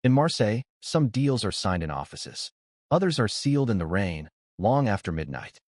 In Marseille, some deals are signed in offices. Others are sealed in the rain, long after midnight.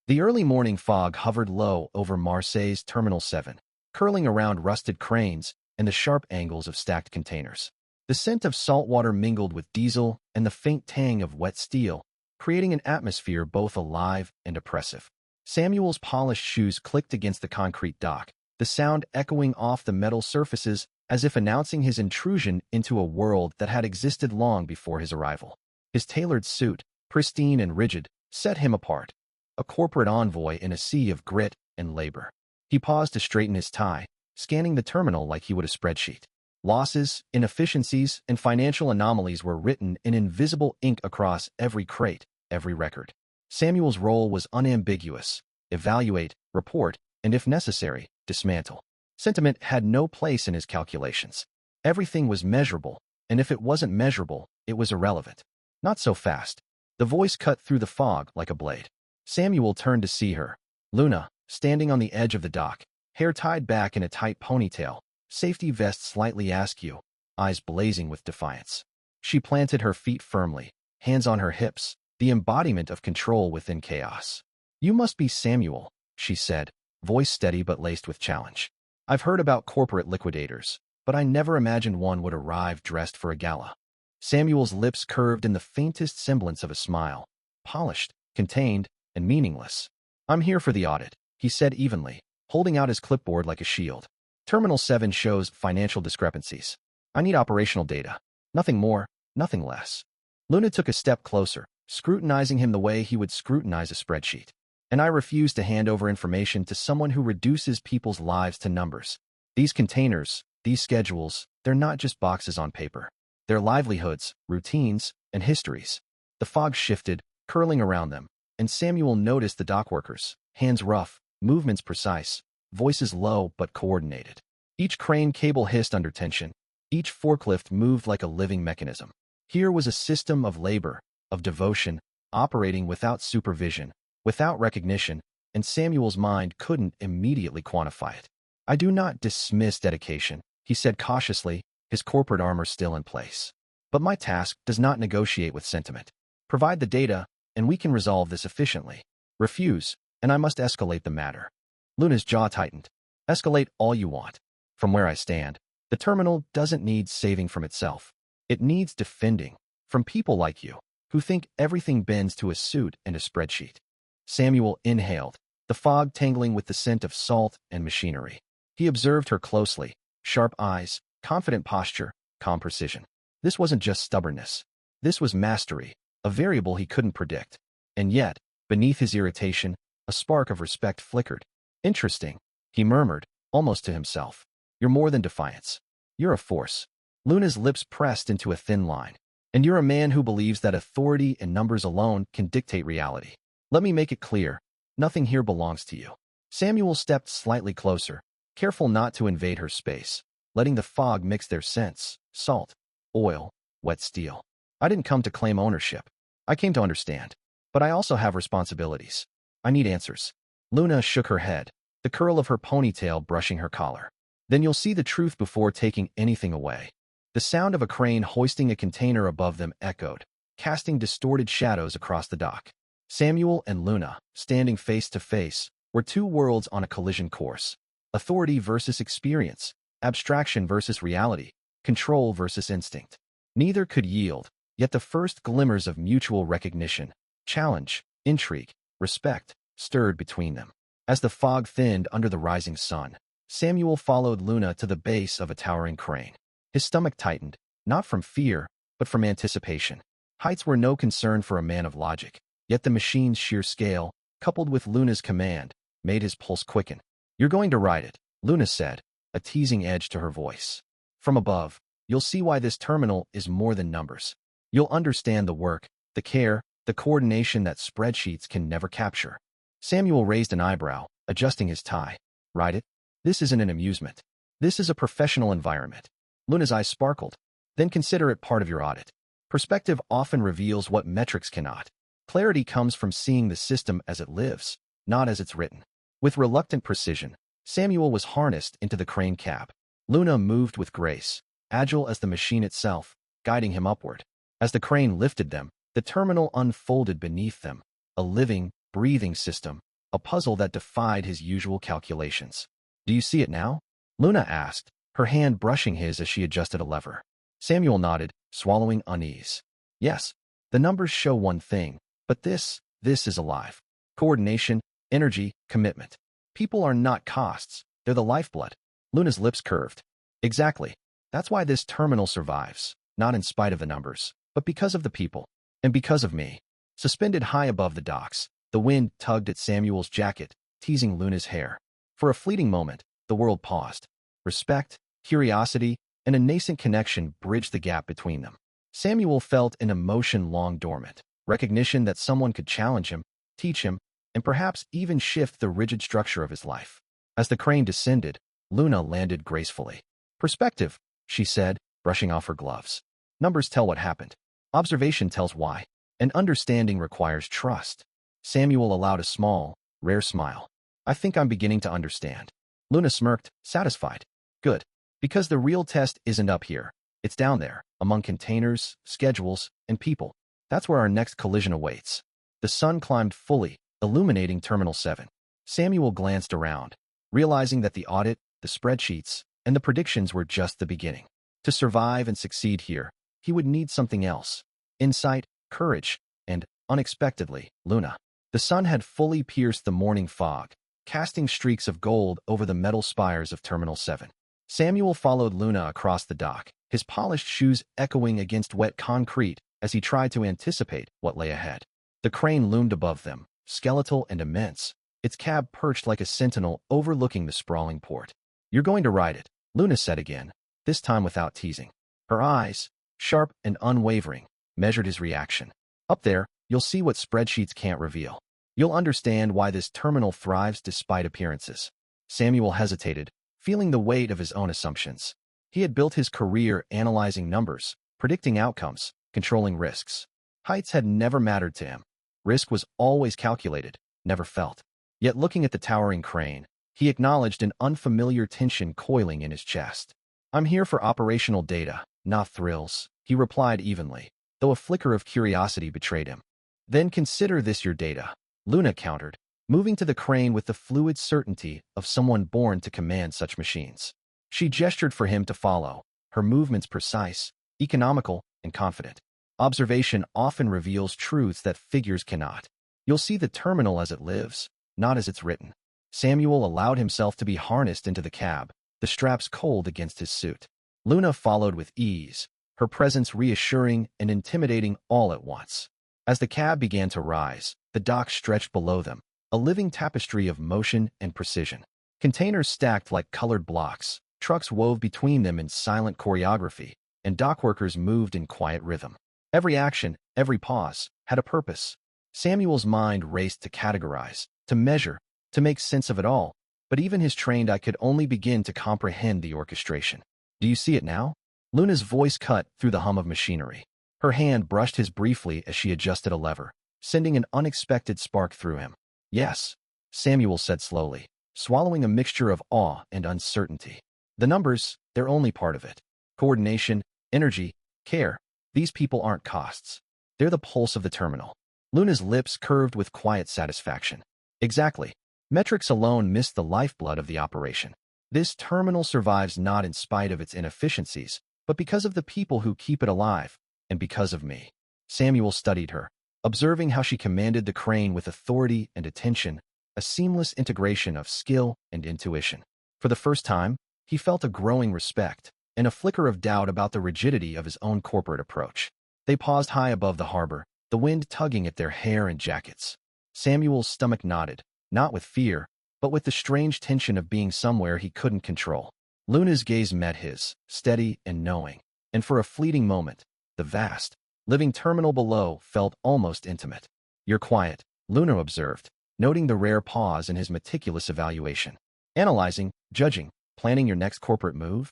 The early morning fog hovered low over Marseille's Terminal 7, curling around rusted cranes and the sharp angles of stacked containers. The scent of salt water mingled with diesel and the faint tang of wet steel, creating an atmosphere both alive and oppressive. Samuel's polished shoes clicked against the concrete dock, the sound echoing off the metal surfaces as if announcing his intrusion into a world that had existed long before his arrival. His tailored suit, pristine and rigid, set him apart, a corporate envoy in a sea of grit and labor. He paused to straighten his tie, scanning the terminal like he would a spreadsheet. Losses, inefficiencies, and financial anomalies were written in invisible ink across every crate, every record. Samuel's role was unambiguous: evaluate, report, and if necessary, dismantle. Sentiment had no place in his calculations. Everything was measurable, and if it wasn't measurable, it was irrelevant. Not so fast. The voice cut through the fog like a blade. Samuel turned to see her. Luna, standing on the edge of the dock, hair tied back in a tight ponytail, safety vest slightly askew, eyes blazing with defiance. She planted her feet firmly, hands on her hips, the embodiment of control within chaos. "You must be Samuel," she said, voice steady but laced with challenge. "I've heard about corporate liquidators, but I never imagined one would arrive dressed for a gala." Samuel's lips curved in the faintest semblance of a smile, polished, contained, and meaningless. "I'm here for the audit," he said evenly, holding out his clipboard like a shield. "Terminal 7 shows financial discrepancies. I need operational data. Nothing more, nothing less." Luna took a step closer, scrutinizing him the way he would scrutinize a spreadsheet. "And I refuse to hand over information to someone who reduces people's lives to numbers. These containers, these schedules, they're not just boxes on paper. They're livelihoods, routines, and histories." The fog shifted, curling around them, and Samuel noticed the dockworkers, hands rough, movements precise, voices low but coordinated. Each crane cable hissed under tension. Each forklift moved like a living mechanism. Here was a system of labor, of devotion, operating without supervision, without recognition, and Samuel's mind couldn't immediately quantify it. "I do not dismiss dedication," he said cautiously, his corporate armor still in place. "But my task does not negotiate with sentiment. Provide the data, and we can resolve this efficiently. Refuse, and I must escalate the matter." Luna's jaw tightened. "Escalate all you want. From where I stand, the terminal doesn't need saving from itself. It needs defending, from people like you, who think everything bends to a suit and a spreadsheet." Samuel inhaled, the fog tangling with the scent of salt and machinery. He observed her closely, sharp eyes, confident posture, calm precision. This wasn't just stubbornness. This was mastery, a variable he couldn't predict. And yet, beneath his irritation, a spark of respect flickered. "Interesting," he murmured, almost to himself. "You're more than defiance. You're a force." Luna's lips pressed into a thin line. "And you're a man who believes that authority and numbers alone can dictate reality. Let me make it clear, nothing here belongs to you." Samuel stepped slightly closer, careful not to invade her space, letting the fog mix their scents: salt, oil, wet steel. "I didn't come to claim ownership. I came to understand. But I also have responsibilities. I need answers." Luna shook her head, the curl of her ponytail brushing her collar. "Then you'll see the truth before taking anything away." The sound of a crane hoisting a container above them echoed, casting distorted shadows across the dock. Samuel and Luna, standing face to face, were two worlds on a collision course. Authority versus experience, abstraction versus reality, control versus instinct. Neither could yield, yet the first glimmers of mutual recognition, challenge, intrigue, respect, stirred between them. As the fog thinned under the rising sun, Samuel followed Luna to the base of a towering crane. His stomach tightened, not from fear, but from anticipation. Heights were no concern for a man of logic, yet the machine's sheer scale, coupled with Luna's command, made his pulse quicken. "You're going to ride it," Luna said, a teasing edge to her voice. "From above, you'll see why this terminal is more than numbers. You'll understand the work, the care, the coordination that spreadsheets can never capture." Samuel raised an eyebrow, adjusting his tie. "Ride it? This isn't an amusement. This is a professional environment." Luna's eyes sparkled. "Then consider it part of your audit. Perspective often reveals what metrics cannot. Clarity comes from seeing the system as it lives, not as it's written." With reluctant precision, Samuel was harnessed into the crane cab. Luna moved with grace, agile as the machine itself, guiding him upward. As the crane lifted them, the terminal unfolded beneath them, a living, breathing system, a puzzle that defied his usual calculations. "Do you see it now?" Luna asked, her hand brushing his as she adjusted a lever. Samuel nodded, swallowing unease. "Yes, the numbers show one thing, but this is alive. Coordination, energy, commitment. People are not costs, they're the lifeblood." Luna's lips curved. "Exactly. That's why this terminal survives, not in spite of the numbers, but because of the people, and because of me." Suspended high above the docks, the wind tugged at Samuel's jacket, teasing Luna's hair. For a fleeting moment, the world paused. Respect, curiosity, and a nascent connection bridged the gap between them. Samuel felt an emotion long dormant, recognition that someone could challenge him, teach him, and perhaps even shift the rigid structure of his life. As the crane descended, Luna landed gracefully. "Perspective," she said, brushing off her gloves. "Numbers tell what happened. Observation tells why. And understanding requires trust." Samuel allowed a small, rare smile. "I think I'm beginning to understand." Luna smirked, satisfied. "Good. Because the real test isn't up here. It's down there, among containers, schedules, and people. That's where our next collision awaits." The sun climbed fully, illuminating Terminal 7. Samuel glanced around, realizing that the audit, the spreadsheets, and the predictions were just the beginning. To survive and succeed here, he would need something else. Insight, courage, and, unexpectedly, Luna. The sun had fully pierced the morning fog, casting streaks of gold over the metal spires of Terminal 7. Samuel followed Luna across the dock, his polished shoes echoing against wet concrete as he tried to anticipate what lay ahead. The crane loomed above them, skeletal and immense, its cab perched like a sentinel overlooking the sprawling port. "You're going to ride it," Luna said again, this time without teasing. Her eyes, sharp and unwavering, measured his reaction. "Up there, you'll see what spreadsheets can't reveal. You'll understand why this terminal thrives despite appearances." Samuel hesitated, feeling the weight of his own assumptions. He had built his career analyzing numbers, predicting outcomes, controlling risks. Heights had never mattered to him. Risk was always calculated, never felt. Yet looking at the towering crane, he acknowledged an unfamiliar tension coiling in his chest. "I'm here for operational data, not thrills," he replied evenly, though a flicker of curiosity betrayed him. "Then consider this your data," Luna countered, moving to the crane with the fluid certainty of someone born to command such machines. She gestured for him to follow, her movements precise, economical, and confident. Observation often reveals truths that figures cannot. You'll see the terminal as it lives, not as it's written. Samuel allowed himself to be harnessed into the cab, the straps cold against his suit. Luna followed with ease, her presence reassuring and intimidating all at once. As the cab began to rise, the dock stretched below them, a living tapestry of motion and precision. Containers stacked like colored blocks, trucks wove between them in silent choreography, and dockworkers moved in quiet rhythm. Every action, every pause, had a purpose. Samuel's mind raced to categorize, to measure, to make sense of it all, but even his trained eye could only begin to comprehend the orchestration. "Do you see it now?" Luna's voice cut through the hum of machinery. Her hand brushed his briefly as she adjusted a lever, sending an unexpected spark through him. "Yes," Samuel said slowly, swallowing a mixture of awe and uncertainty. "The numbers, they're only part of it. Coordination, energy, care, these people aren't costs. They're the pulse of the terminal." Luna's lips curved with quiet satisfaction. "Exactly. Metrics alone miss the lifeblood of the operation. This terminal survives not in spite of its inefficiencies, but because of the people who keep it alive, and because of me." Samuel studied her, observing how she commanded the crane with authority and attention, a seamless integration of skill and intuition. For the first time, he felt a growing respect and a flicker of doubt about the rigidity of his own corporate approach. They paused high above the harbor, the wind tugging at their hair and jackets. Samuel's stomach knotted, not with fear, but with the strange tension of being somewhere he couldn't control. Luna's gaze met his, steady and knowing, and for a fleeting moment, the vast, living terminal below felt almost intimate. "You're quiet," Luna observed, noting the rare pause in his meticulous evaluation. "Analyzing, judging, planning your next corporate move?"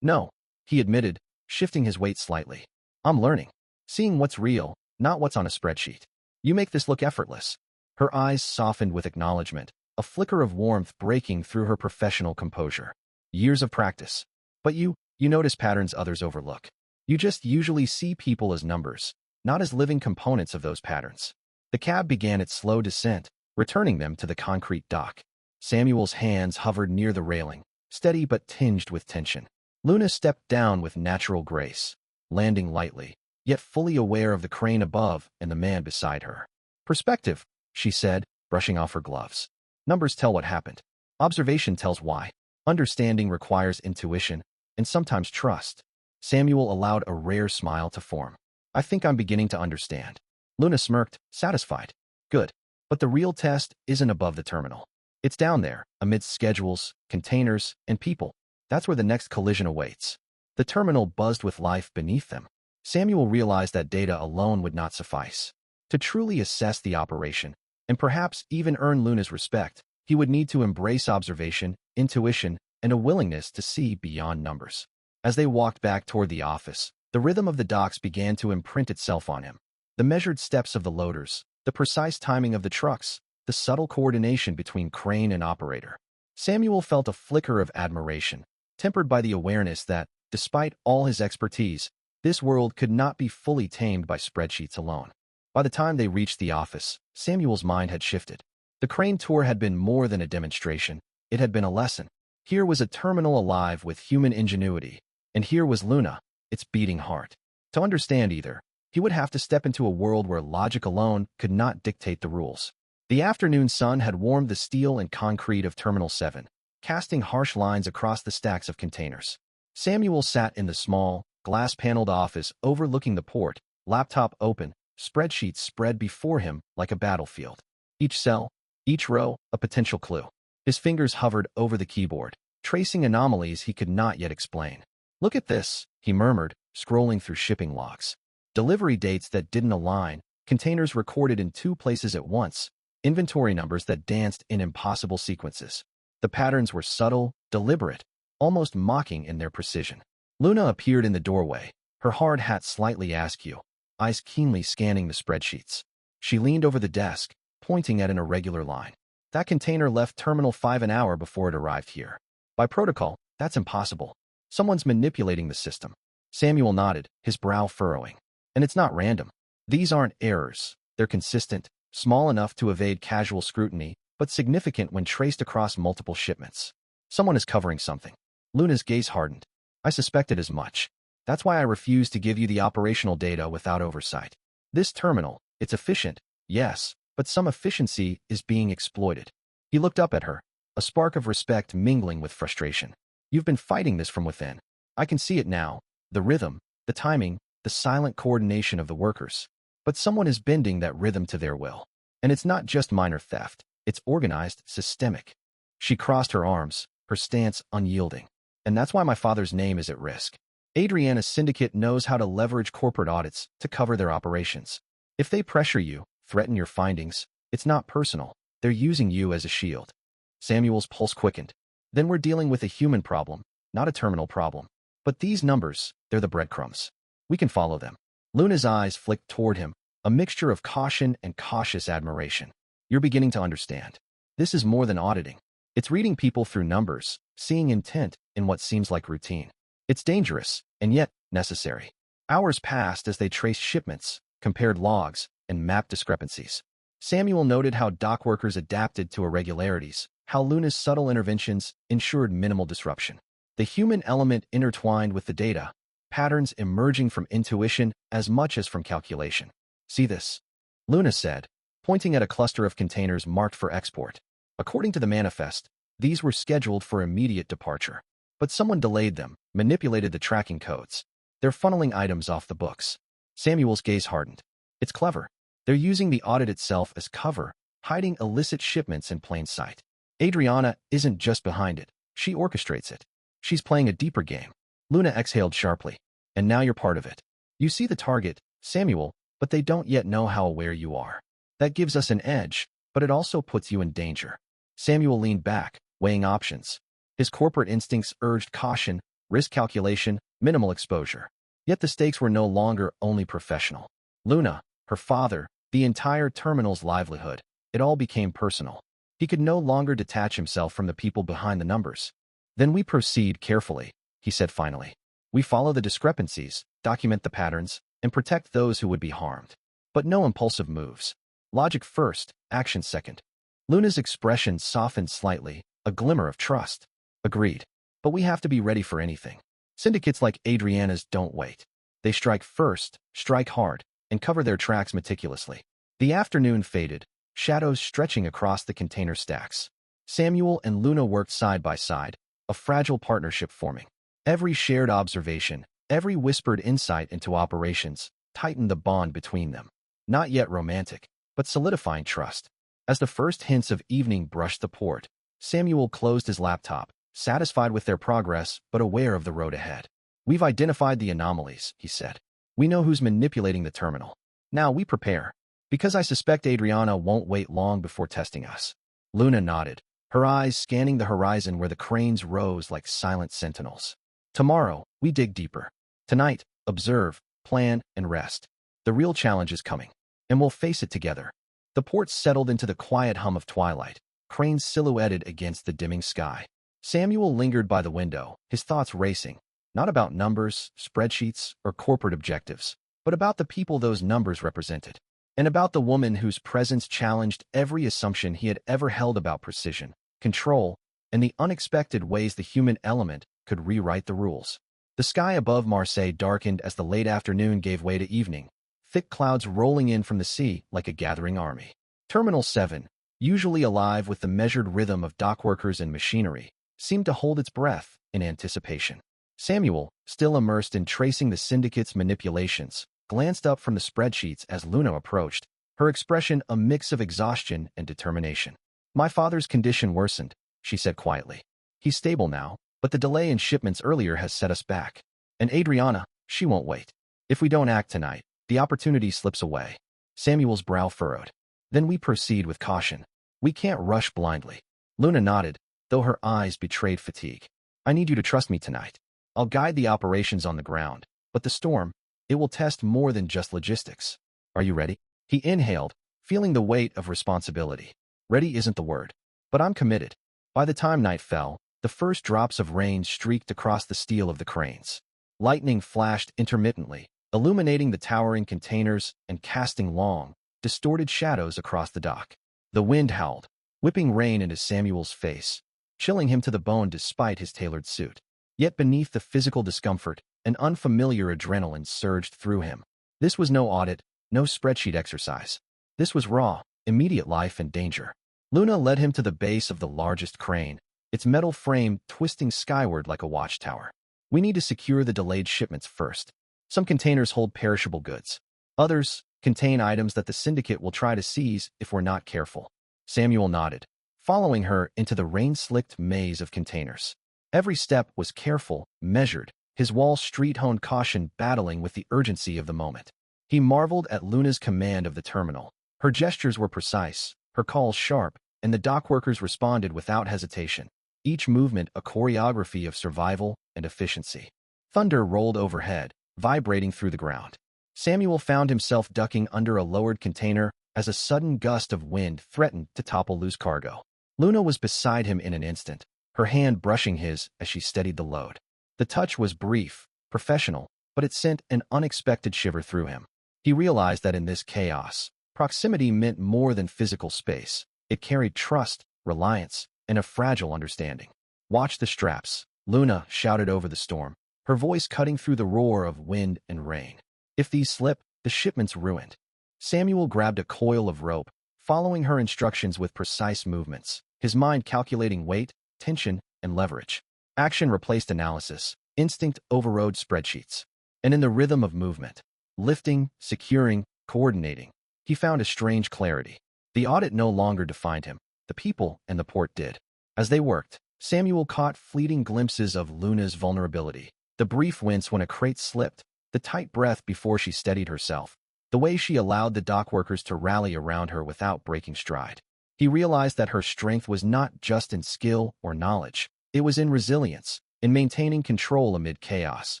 "No," he admitted, shifting his weight slightly. "I'm learning, seeing what's real, not what's on a spreadsheet. You make this look effortless." Her eyes softened with acknowledgement, a flicker of warmth breaking through her professional composure. "Years of practice. But you notice patterns others overlook." You just usually see people as numbers, not as living components of those patterns. The cab began its slow descent, returning them to the concrete dock. Samuel's hands hovered near the railing, steady but tinged with tension. Luna stepped down with natural grace, landing lightly, yet fully aware of the crane above and the man beside her. Perspective, she said, brushing off her gloves. Numbers tell what happened. Observation tells why. Understanding requires intuition, and sometimes trust. Samuel allowed a rare smile to form. I think I'm beginning to understand. Luna smirked, satisfied. Good. But the real test isn't above the terminal. It's down there, amidst schedules, containers, and people. That's where the next collision awaits. The terminal buzzed with life beneath them. Samuel realized that data alone would not suffice. To truly assess the operation, and perhaps even earn Luna's respect, he would need to embrace observation, intuition, and a willingness to see beyond numbers. As they walked back toward the office, the rhythm of the docks began to imprint itself on him. The measured steps of the loaders, the precise timing of the trucks, the subtle coordination between crane and operator. Samuel felt a flicker of admiration, tempered by the awareness that, despite all his expertise, this world could not be fully tamed by spreadsheets alone. By the time they reached the office, Samuel's mind had shifted. The crane tour had been more than a demonstration. It had been a lesson. Here was a terminal alive with human ingenuity, and here was Luna, its beating heart. To understand either, he would have to step into a world where logic alone could not dictate the rules. The afternoon sun had warmed the steel and concrete of Terminal 7, casting harsh lines across the stacks of containers. Samuel sat in the small, glass-paneled office overlooking the port, laptop open, spreadsheets spread before him like a battlefield. Each cell, each row, a potential clue. His fingers hovered over the keyboard, tracing anomalies he could not yet explain. Look at this, he murmured, scrolling through shipping logs. Delivery dates that didn't align, containers recorded in two places at once, inventory numbers that danced in impossible sequences. The patterns were subtle, deliberate, almost mocking in their precision. Luna appeared in the doorway, her hard hat slightly askew, eyes keenly scanning the spreadsheets. She leaned over the desk, pointing at an irregular line. That container left Terminal 5 an hour before it arrived here. By protocol, that's impossible. Someone's manipulating the system. Samuel nodded, his brow furrowing. And it's not random. These aren't errors. They're consistent, small enough to evade casual scrutiny, but significant when traced across multiple shipments. Someone is covering something. Luna's gaze hardened. I suspected as much. That's why I refuse to give you the operational data without oversight. This terminal, it's efficient, yes, but some efficiency is being exploited. He looked up at her, a spark of respect mingling with frustration. You've been fighting this from within. I can see it now. The rhythm, the timing, the silent coordination of the workers. But someone is bending that rhythm to their will. And it's not just minor theft. It's organized, systemic. She crossed her arms, her stance unyielding. And that's why my father's name is at risk. Adriana's syndicate knows how to leverage corporate audits to cover their operations. If they pressure you, threaten your findings, it's not personal. They're using you as a shield. Samuel's pulse quickened. Then we're dealing with a human problem, not a terminal problem. But these numbers, they're the breadcrumbs. We can follow them. Luna's eyes flicked toward him, a mixture of caution and cautious admiration. You're beginning to understand. This is more than auditing. It's reading people through numbers, seeing intent in what seems like routine. It's dangerous, and yet necessary. Hours passed as they traced shipments, compared logs, and mapped discrepancies. Samuel noted how dock workers adapted to irregularities, how Luna's subtle interventions ensured minimal disruption. The human element intertwined with the data, patterns emerging from intuition as much as from calculation. See this? Luna said, pointing at a cluster of containers marked for export. According to the manifest, these were scheduled for immediate departure. But someone delayed them, manipulated the tracking codes. They're funneling items off the books. Samuel's gaze hardened. It's clever. They're using the audit itself as cover, hiding illicit shipments in plain sight. Adriana isn't just behind it. She orchestrates it. She's playing a deeper game. Luna exhaled sharply. And now you're part of it. You see the target, Samuel, but they don't yet know how aware you are. That gives us an edge, but it also puts you in danger. Samuel leaned back, weighing options. His corporate instincts urged caution, risk calculation, minimal exposure. Yet the stakes were no longer only professional. Luna, her father, the entire terminal's livelihood, it all became personal. He could no longer detach himself from the people behind the numbers. Then we proceed carefully, he said finally. We follow the discrepancies, document the patterns, and protect those who would be harmed. But no impulsive moves. Logic first, action second. Luna's expression softened slightly, a glimmer of trust. Agreed. But we have to be ready for anything. Syndicates like Adriana's don't wait. They strike first, strike hard, and cover their tracks meticulously. The afternoon faded, shadows stretching across the container stacks. Samuel and Luna worked side by side, a fragile partnership forming. Every shared observation, every whispered insight into operations, tightened the bond between them. Not yet romantic, but solidifying trust. As the first hints of evening brushed the port, Samuel closed his laptop, satisfied with their progress but aware of the road ahead. We've identified the anomalies, he said. We know who's manipulating the terminal. Now we prepare. Because I suspect Adriana won't wait long before testing us. Luna nodded, her eyes scanning the horizon where the cranes rose like silent sentinels. Tomorrow, we dig deeper. Tonight, observe, plan, and rest. The real challenge is coming, and we'll face it together. The port settled into the quiet hum of twilight, cranes silhouetted against the dimming sky. Samuel lingered by the window, his thoughts racing, not about numbers, spreadsheets, or corporate objectives, but about the people those numbers represented, and about the woman whose presence challenged every assumption he had ever held about precision, control, and the unexpected ways the human element could rewrite the rules. The sky above Marseille darkened as the late afternoon gave way to evening, thick clouds rolling in from the sea like a gathering army. Terminal 7, usually alive with the measured rhythm of dockworkers and machinery, seemed to hold its breath in anticipation. Samuel, still immersed in tracing the syndicate's manipulations, glanced up from the spreadsheets as Luna approached, her expression a mix of exhaustion and determination. My father's condition worsened, she said quietly. He's stable now, but the delay in shipments earlier has set us back. And Adriana, she won't wait. If we don't act tonight, the opportunity slips away. Samuel's brow furrowed. Then we proceed with caution. We can't rush blindly. Luna nodded, though her eyes betrayed fatigue. I need you to trust me tonight. I'll guide the operations on the ground, but the storm, it will test more than just logistics. Are you ready? He inhaled, feeling the weight of responsibility. Ready isn't the word, but I'm committed. By the time night fell, the first drops of rain streaked across the steel of the cranes. Lightning flashed intermittently, illuminating the towering containers and casting long, distorted shadows across the dock. The wind howled, whipping rain into Samuel's face, chilling him to the bone despite his tailored suit. Yet beneath the physical discomfort, an unfamiliar adrenaline surged through him. This was no audit, no spreadsheet exercise. This was raw, immediate life and danger. Luna led him to the base of the largest crane, its metal frame twisting skyward like a watchtower. We need to secure the delayed shipments first. Some containers hold perishable goods. Others contain items that the syndicate will try to seize if we're not careful. Samuel nodded, following her into the rain-slicked maze of containers. Every step was careful, measured, his Wall Street-honed caution battling with the urgency of the moment. He marveled at Luna's command of the terminal. Her gestures were precise, her calls sharp, and the dockworkers responded without hesitation, each movement a choreography of survival and efficiency. Thunder rolled overhead, vibrating through the ground. Samuel found himself ducking under a lowered container as a sudden gust of wind threatened to topple loose cargo. Luna was beside him in an instant, her hand brushing his as she steadied the load. The touch was brief, professional, but it sent an unexpected shiver through him. He realized that in this chaos, proximity meant more than physical space. It carried trust, reliance, and a fragile understanding. Watch the straps, Luna shouted over the storm, her voice cutting through the roar of wind and rain. If these slip, the shipment's ruined. Samuel grabbed a coil of rope, following her instructions with precise movements, his mind calculating weight, tension, and leverage. Action replaced analysis, instinct overrode spreadsheets. And in the rhythm of movement, lifting, securing, coordinating, he found a strange clarity. The audit no longer defined him, the people and the port did. As they worked, Samuel caught fleeting glimpses of Luna's vulnerability, the brief wince when a crate slipped, the tight breath before she steadied herself, the way she allowed the dockworkers to rally around her without breaking stride. He realized that her strength was not just in skill or knowledge. It was in resilience, in maintaining control amid chaos,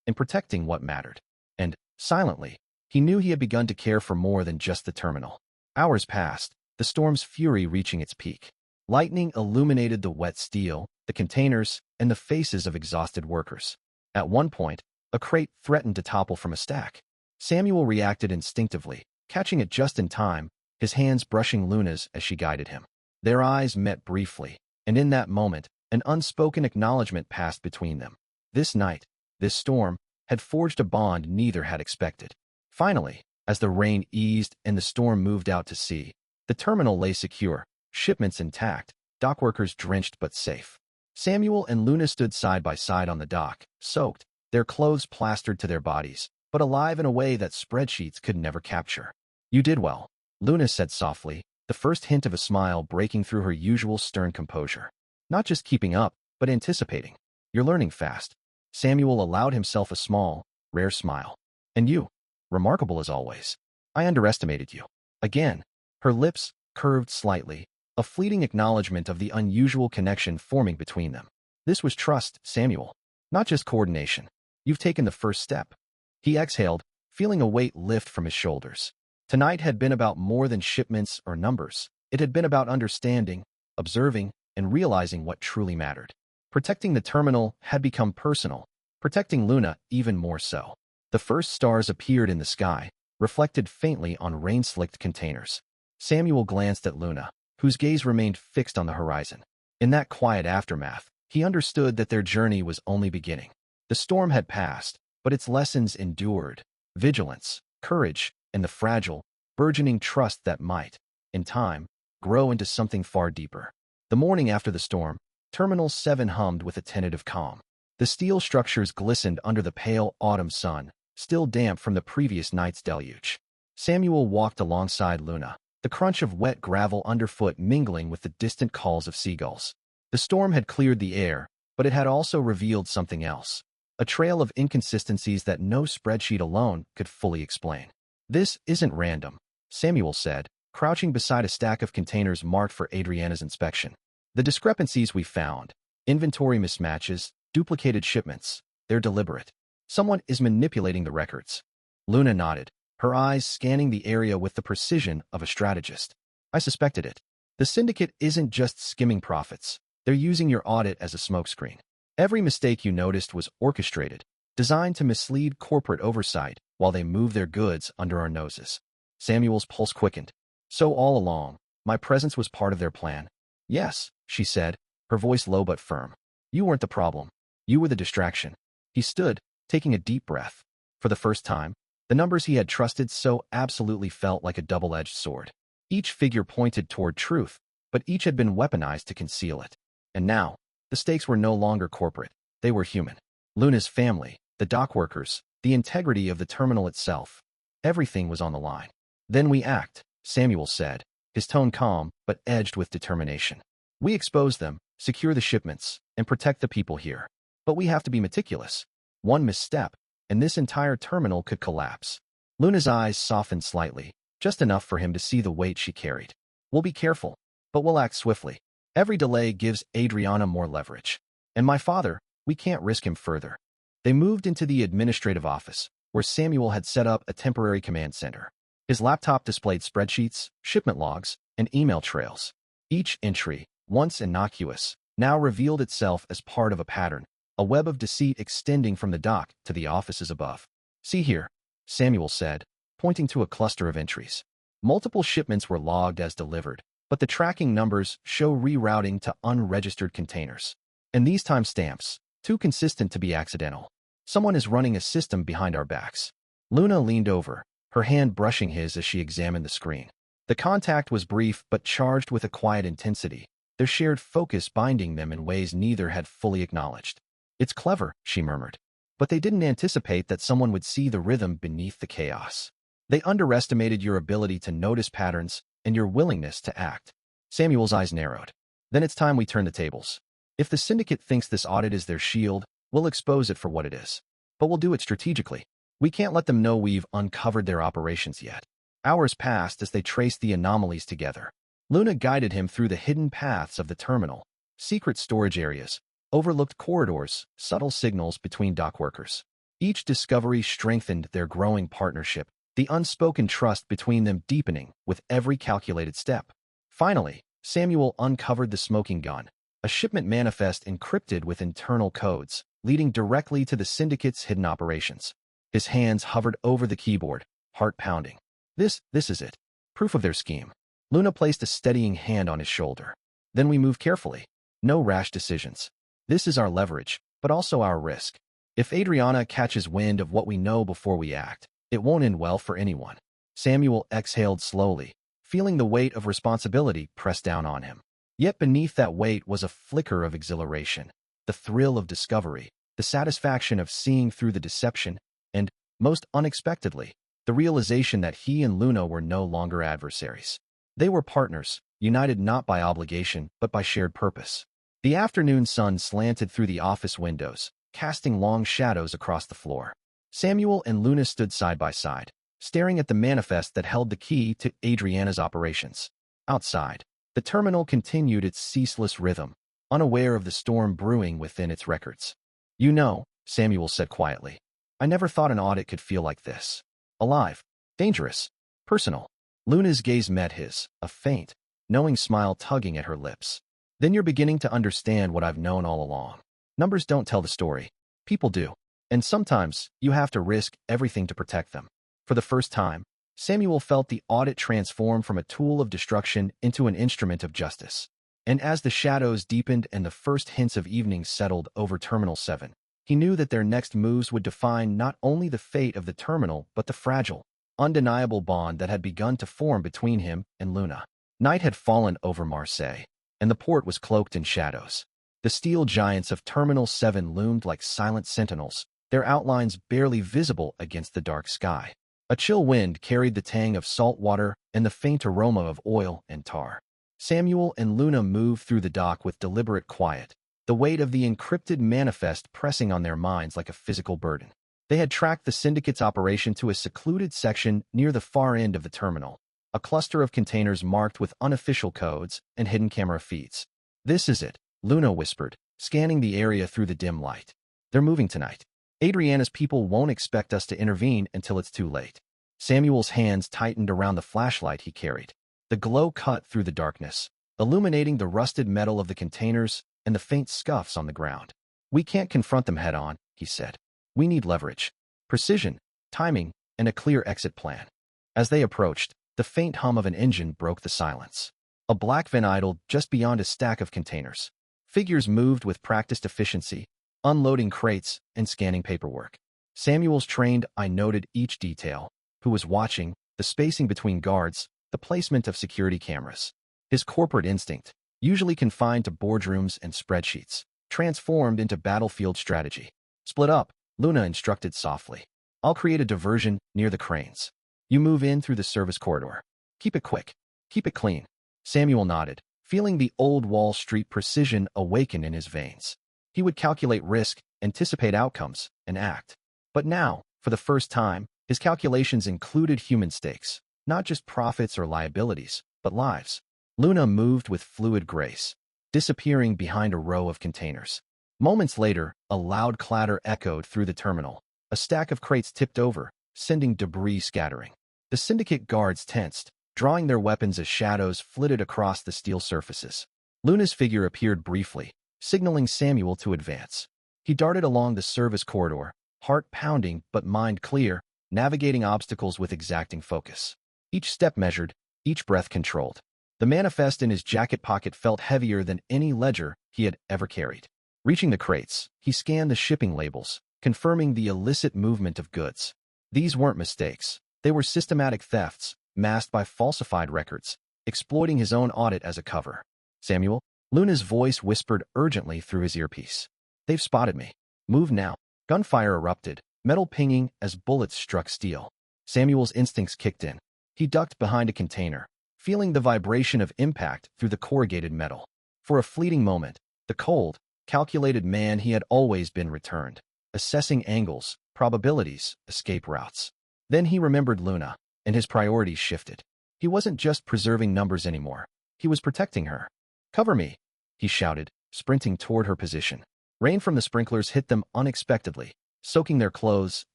in protecting what mattered. And, silently, he knew he had begun to care for more than just the terminal. Hours passed, the storm's fury reaching its peak. Lightning illuminated the wet steel, the containers, and the faces of exhausted workers. At one point, A crate threatened to topple from a stack. Samuel reacted instinctively, catching it just in time, his hands brushing Luna's as she guided him. Their eyes met briefly, and in that moment, an unspoken acknowledgement passed between them. This night, this storm, had forged a bond neither had expected. Finally, as the rain eased and the storm moved out to sea, the terminal lay secure, shipments intact, dockworkers drenched but safe. Samuel and Luna stood side by side on the dock, soaked, their clothes plastered to their bodies, but alive in a way that spreadsheets could never capture. "You did well," Luna said softly, the first hint of a smile breaking through her usual stern composure. "Not just keeping up, but anticipating. You're learning fast." Samuel allowed himself a small, rare smile. "And you? Remarkable as always. I underestimated you." Again, her lips curved slightly, a fleeting acknowledgement of the unusual connection forming between them. "This was trust, Samuel, not just coordination. You've taken the first step." He exhaled, feeling a weight lift from his shoulders. Tonight had been about more than shipments or numbers. It had been about understanding, observing, and realizing what truly mattered. Protecting the terminal had become personal, protecting Luna even more so. The first stars appeared in the sky, reflected faintly on rain-slicked containers. Samuel glanced at Luna, whose gaze remained fixed on the horizon. In that quiet aftermath, he understood that their journey was only beginning. The storm had passed, but its lessons endured: vigilance, courage, and the fragile, burgeoning trust that might, in time, grow into something far deeper. The morning after the storm, Terminal 7 hummed with a tentative calm. The steel structures glistened under the pale autumn sun, still damp from the previous night's deluge. Samuel walked alongside Luna, the crunch of wet gravel underfoot mingling with the distant calls of seagulls. The storm had cleared the air, but it had also revealed something else, a trail of inconsistencies that no spreadsheet alone could fully explain. "This isn't random," Samuel said, crouching beside a stack of containers marked for Adriana's inspection. "The discrepancies we found, inventory mismatches, duplicated shipments, they're deliberate. Someone is manipulating the records." Luna nodded, her eyes scanning the area with the precision of a strategist. "I suspected it. The syndicate isn't just skimming profits. They're using your audit as a smokescreen. Every mistake you noticed was orchestrated, designed to mislead corporate oversight while they move their goods under our noses." Samuel's pulse quickened. "So all along, my presence was part of their plan?" "Yes," she said, her voice low but firm. "You weren't the problem. You were the distraction." He stood, taking a deep breath. For the first time, the numbers he had trusted so absolutely felt like a double-edged sword. Each figure pointed toward truth, but each had been weaponized to conceal it. And now, the stakes were no longer corporate. They were human. Luna's family, the dockworkers, the integrity of the terminal itself. Everything was on the line. "Then we act," Samuel said, his tone calm but edged with determination. "We expose them, secure the shipments, and protect the people here. But we have to be meticulous. One misstep, and this entire terminal could collapse." Luna's eyes softened slightly, just enough for him to see the weight she carried. "We'll be careful, but we'll act swiftly. Every delay gives Adriana more leverage. And my father, we can't risk him further." They moved into the administrative office, where Samuel had set up a temporary command center. His laptop displayed spreadsheets, shipment logs, and email trails. Each entry, once innocuous, now revealed itself as part of a pattern, a web of deceit extending from the dock to the offices above. "See here," Samuel said, pointing to a cluster of entries. Multiple shipments were logged as delivered, but the tracking numbers show rerouting to unregistered containers. And these timestamps, too consistent to be accidental. Someone is running a system behind our backs. Luna leaned over, her hand brushing his as she examined the screen. The contact was brief but charged with a quiet intensity, their shared focus binding them in ways neither had fully acknowledged. "It's clever," she murmured. "But they didn't anticipate that someone would see the rhythm beneath the chaos. They underestimated your ability to notice patterns and your willingness to act." Samuel's eyes narrowed. "Then it's time we turn the tables. If the syndicate thinks this audit is their shield, we'll expose it for what it is. But we'll do it strategically. We can't let them know we've uncovered their operations yet." Hours passed as they traced the anomalies together. Luna guided him through the hidden paths of the terminal, secret storage areas, overlooked corridors, subtle signals between dockworkers. Each discovery strengthened their growing partnership, the unspoken trust between them deepening with every calculated step. Finally, Samuel uncovered the smoking gun, a shipment manifest encrypted with internal codes, leading directly to the syndicate's hidden operations. His hands hovered over the keyboard, heart pounding. This is it. Proof of their scheme. Luna placed a steadying hand on his shoulder. Then we move carefully. No rash decisions. This is our leverage, but also our risk. If Adriana catches wind of what we know before we act, it won't end well for anyone. Samuel exhaled slowly, feeling the weight of responsibility press down on him. Yet beneath that weight was a flicker of exhilaration, the thrill of discovery, the satisfaction of seeing through the deception, and, most unexpectedly, the realization that he and Luna were no longer adversaries. They were partners, united not by obligation but by shared purpose. The afternoon sun slanted through the office windows, casting long shadows across the floor. Samuel and Luna stood side by side, staring at the manifest that held the key to Adriana's operations. Outside, the terminal continued its ceaseless rhythm, unaware of the storm brewing within its records. "You know," Samuel said quietly, "I never thought an audit could feel like this. Alive, dangerous, personal." Luna's gaze met his, a faint, knowing smile tugging at her lips. "Then you're beginning to understand what I've known all along. Numbers don't tell the story. People do. And sometimes, you have to risk everything to protect them." For the first time, Samuel felt the audit transform from a tool of destruction into an instrument of justice. And as the shadows deepened and the first hints of evening settled over Terminal 7, he knew that their next moves would define not only the fate of the terminal but the fragile, undeniable bond that had begun to form between him and Luna. Night had fallen over Marseille, and the port was cloaked in shadows. The steel giants of Terminal 7 loomed like silent sentinels, their outlines barely visible against the dark sky. A chill wind carried the tang of salt water and the faint aroma of oil and tar. Samuel and Luna moved through the dock with deliberate quiet, the weight of the encrypted manifest pressing on their minds like a physical burden. They had tracked the syndicate's operation to a secluded section near the far end of the terminal, a cluster of containers marked with unofficial codes and hidden camera feeds. "This is it," Luna whispered, scanning the area through the dim light. "They're moving tonight. Adriana's people won't expect us to intervene until it's too late." Samuel's hands tightened around the flashlight he carried. The glow cut through the darkness, illuminating the rusted metal of the containers and the faint scuffs on the ground. "We can't confront them head-on," he said. "We need leverage, precision, timing, and a clear exit plan." As they approached, the faint hum of an engine broke the silence. A black van idled just beyond a stack of containers. Figures moved with practiced efficiency, unloading crates and scanning paperwork. Samuel's trained eye noted each detail: who was watching, the spacing between guards, the placement of security cameras. His corporate instinct, usually confined to boardrooms and spreadsheets, transformed into battlefield strategy. "Split up," Luna instructed softly. "I'll create a diversion near the cranes. You move in through the service corridor. Keep it quick. Keep it clean." Samuel nodded, feeling the old Wall Street precision awaken in his veins. He would calculate risk, anticipate outcomes, and act. But now, for the first time, his calculations included human stakes, not just profits or liabilities, but lives. Luna moved with fluid grace, disappearing behind a row of containers. Moments later, a loud clatter echoed through the terminal. A stack of crates tipped over, sending debris scattering. The syndicate guards tensed, drawing their weapons as shadows flitted across the steel surfaces. Luna's figure appeared briefly, signaling Samuel to advance. He darted along the service corridor, heart pounding but mind clear, navigating obstacles with exacting focus. Each step measured, each breath controlled. The manifest in his jacket pocket felt heavier than any ledger he had ever carried. Reaching the crates, he scanned the shipping labels, confirming the illicit movement of goods. These weren't mistakes. They were systematic thefts, masked by falsified records, exploiting his own audit as a cover. "Samuel," Luna's voice whispered urgently through his earpiece. "They've spotted me. Move now." Gunfire erupted, metal pinging as bullets struck steel. Samuel's instincts kicked in. He ducked behind a container, feeling the vibration of impact through the corrugated metal. For a fleeting moment, the cold, calculated man he had always been returned, assessing angles, probabilities, escape routes. Then he remembered Luna, and his priorities shifted. He wasn't just preserving numbers anymore. He was protecting her. "Cover me," he shouted, sprinting toward her position. Rain from the sprinklers hit them unexpectedly, soaking their clothes